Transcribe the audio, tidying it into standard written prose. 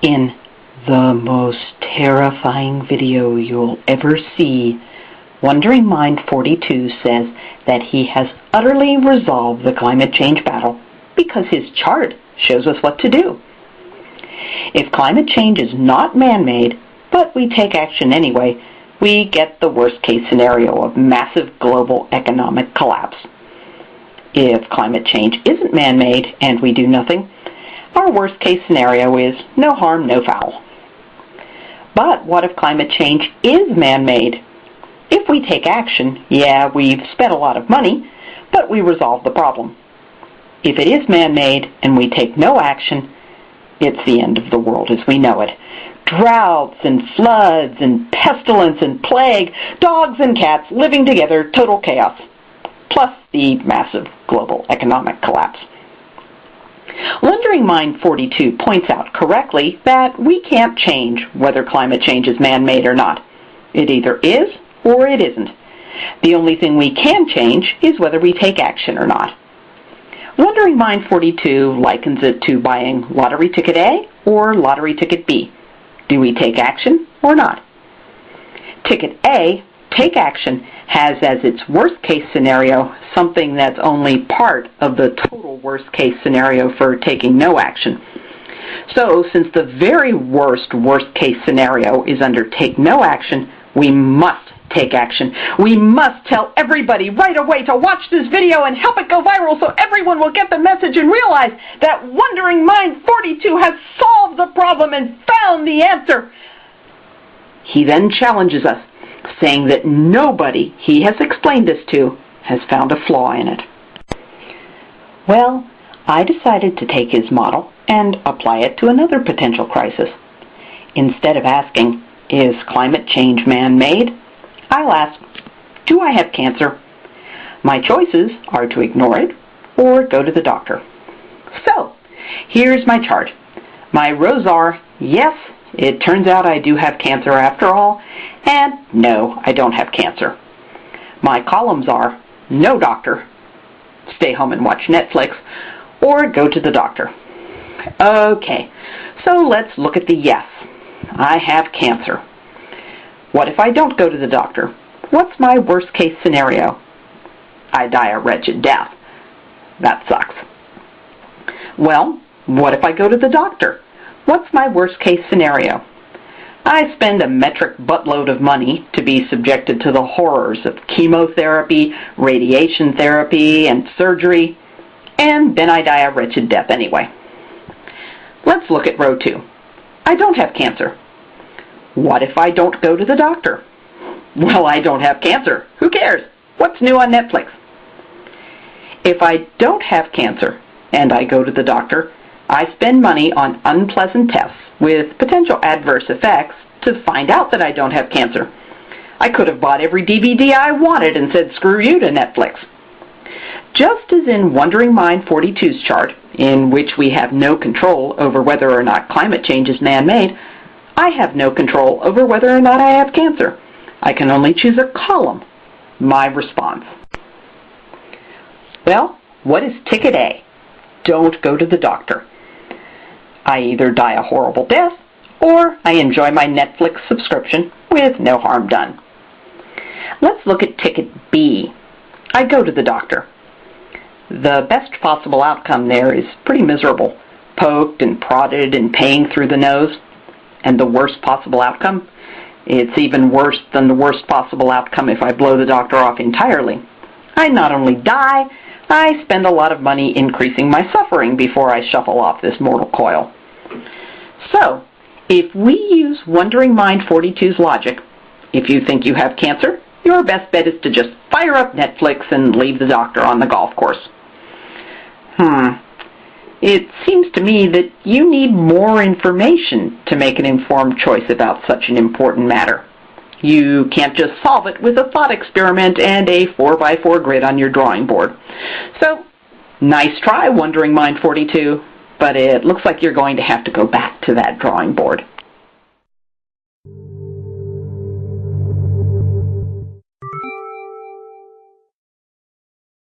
In the most terrifying video you'll ever see, Wanderingmind42 says that he has utterly resolved the climate change battle because his chart shows us what to do. If climate change is not man-made, but we take action anyway, we get the worst-case scenario of massive global economic collapse. If climate change isn't man-made and we do nothing, our worst-case scenario is no harm, no foul. But what if climate change is man-made? If we take action, yeah, we've spent a lot of money, but we resolve the problem. If it is man-made and we take no action, it's the end of the world as we know it. Droughts and floods and pestilence and plague, dogs and cats living together, total chaos, plus the massive global economic collapse. Wanderingmind42 points out correctly that we can't change whether climate change is man-made or not. It either is or it isn't. The only thing we can change is whether we take action or not. Wanderingmind42 likens it to buying lottery ticket A or lottery ticket B. Do we take action or not? Ticket A, take action, has as its worst-case scenario something that's only part of the total worst-case scenario for taking no action. So, since the very worst-case scenario is under take no action, we must take action. We must tell everybody right away to watch this video and help it go viral so everyone will get the message and realize that Wanderingmind42 has solved the problem and found the answer. He then challenges us, saying that nobody he has explained this to has found a flaw in it. Well, I decided to take his model and apply it to another potential crisis. Instead of asking, is climate change man-made? I'll ask, do I have cancer? My choices are to ignore it or go to the doctor. So, here's my chart. My rows are, yes, it turns out I do have cancer after all, and no, I don't have cancer. My columns are, no doctor, stay home and watch Netflix, or go to the doctor. Okay, so let's look at the yes. I have cancer. What if I don't go to the doctor? What's my worst-case scenario? I die a wretched death. That sucks. Well, what if I go to the doctor? What's my worst-case scenario? I spend a metric buttload of money to be subjected to the horrors of chemotherapy, radiation therapy, and surgery, and then I die a wretched death anyway. Let's look at row 2. I don't have cancer. What if I don't go to the doctor? Well, I don't have cancer. Who cares? What's new on Netflix? If I don't have cancer and I go to the doctor, I spend money on unpleasant tests with potential adverse effects to find out that I don't have cancer. I could have bought every DVD I wanted and said screw you to Netflix. Just as in Wanderingmind42's chart, in which we have no control over whether or not climate change is man-made, I have no control over whether or not I have cancer. I can only choose a column, my response. Well, what is ticket A? Don't go to the doctor. I either die a horrible death, or I enjoy my Netflix subscription with no harm done. Let's look at ticket B. I go to the doctor. The best possible outcome there is pretty miserable, poked and prodded and pain through the nose. And the worst possible outcome? It's even worse than the worst possible outcome if I blow the doctor off entirely. I not only die, I spend a lot of money increasing my suffering before I shuffle off this mortal coil. So, if we use Wanderingmind42's logic, if you think you have cancer, your best bet is to just fire up Netflix and leave the doctor on the golf course. It seems to me that you need more information to make an informed choice about such an important matter. You can't just solve it with a thought experiment and a 4x4 grid on your drawing board. So, nice try, Wanderingmind42, but it looks like you're going to have to go back to that drawing board.